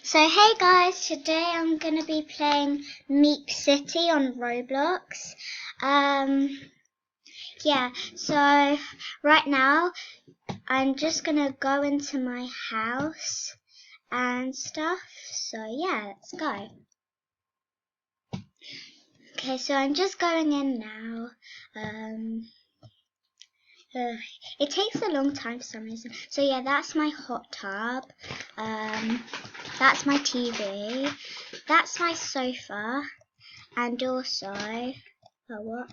So hey guys, today I'm gonna be playing Meep City on Roblox. Yeah, so right now I'm just gonna go into my house and stuff. So yeah, let's go. Okay, so I'm just going in now. It takes a long time for some reason. So yeah, that's my hot tub. That's my TV. That's my sofa. And also, where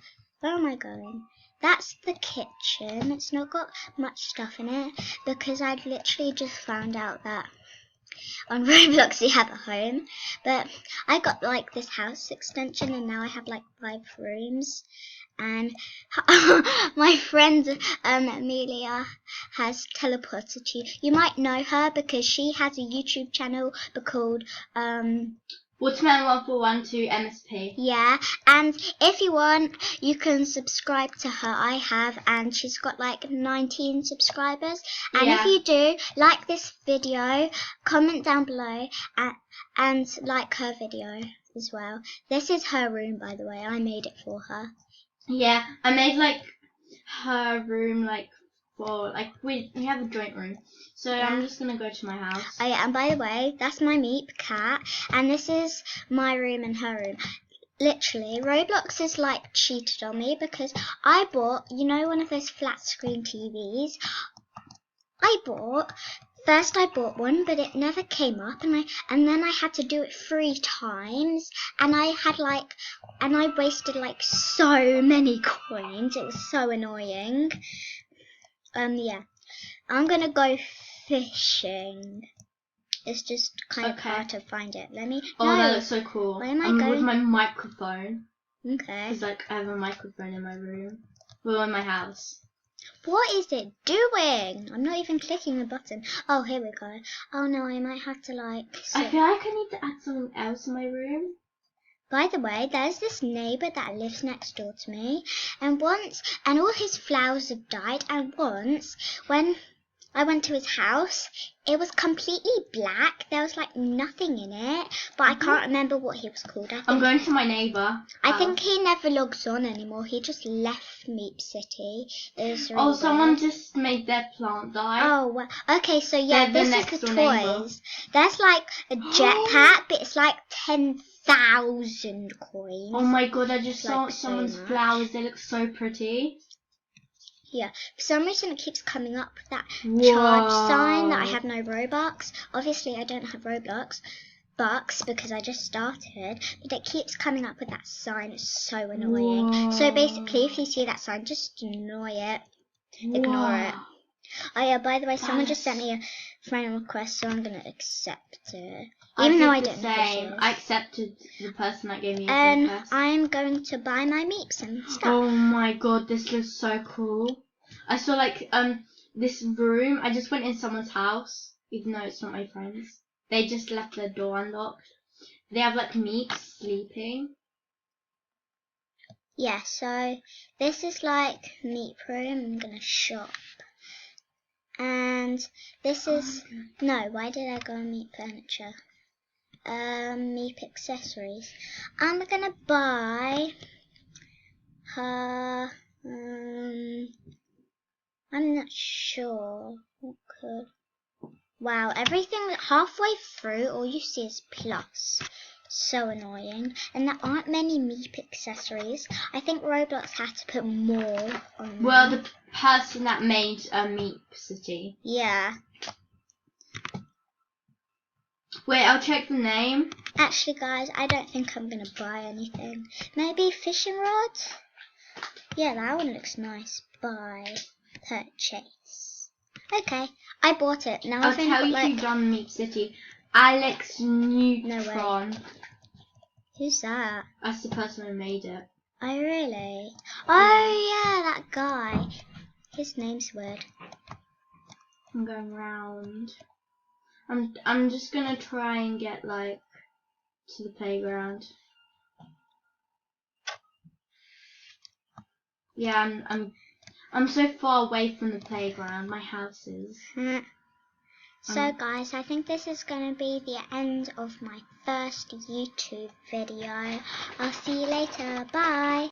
am I going? That's the kitchen. It's not got much stuff in it because I literally just found out that on Roblox you have a home. But I got like this house extension and now I have like 5 rooms. And my friend Amelia has teleported to you. You might know her because she has a YouTube channel called Waterman1412 MSP. Yeah, and if you want, you can subscribe to her. I have, and she's got like 19 subscribers. And if you do, like this video, comment down below, and like her video as well. This is her room, by the way. I made it for her. Yeah, I made like her room we have a joint room. So yeah. I'm just gonna go to my house. Oh yeah, and by the way, that's my Meep cat, and this is my room and her room. Literally, Roblox is like cheated on me because I bought, you know, one of those flat screen TVs. I bought one, but it never came up, and then I had to do it 3 times, and I wasted like so many coins. It was so annoying. Yeah, I'm gonna go fishing. It's just kind of hard to find it. Let me. Oh, that looks so cool. Where am I going? With my microphone. Okay. Because I have a microphone in my room. Well, in my house. What is it doing? I'm not even clicking the button. Oh, here we go. Oh no, I might have to I feel like I need to add something else in my room. By the way, there's this neighbour that lives next door to me, and all his flowers have died, and once, when I went to his house, it was completely black. There was like nothing in it, but I can't remember what he was called. I'm going to my neighbour. I think he never logs on anymore. He just left Meep City. Really someone just made their plant die. Oh, well, okay, so yeah, this is the toys. Neighbor. There's like a jetpack, but it's like 10,000 coins. Oh my god, I just saw someone's flowers. They look so pretty. Yeah, for some reason it keeps coming up with that charge sign that I have no Robux. Obviously I don't have Roblox bucks because I just started, but it keeps coming up with that sign. It's so annoying. Whoa. So basically, if you see that sign, just ignore it. Ignore it. Oh yeah, by the way, someone just sent me a friend request, so I'm gonna accept it. Even though I don't know who she is. I accepted the person that gave me a friend request. I'm going to buy my Meeps and stuff. Oh my god, this looks so cool. I saw like this room. I just went in someone's house, even though it's not my friends. They just left their door unlocked. They have like Meeps sleeping. Yeah, so this is like Meep room. I'm gonna shop. And this is no. Why did I go on Meep furniture? Meep accessories. I'm gonna buy her. I'm not sure. Wow, everything halfway through, all you see is plus. So annoying. And there aren't many Meep accessories. I think Roblox had to put more on. Well, the person that made Meep City. Yeah. Wait, I'll check the name. Actually, guys, I don't think I'm gonna buy anything. Maybe fishing rods? Yeah, that one looks nice. Buy. Purchase. Okay, I bought it. Now I'll tell you who done Meep City. Alex Neutron. No way. Who's that? That's the person who made it. Oh really? Oh yeah, that guy. His name's weird. I'm going round. I'm just gonna try and get like to the playground. Yeah, I'm so far away from the playground. My house is. So guys, I think this is going to be the end of my first YouTube video. I'll see you later. Bye.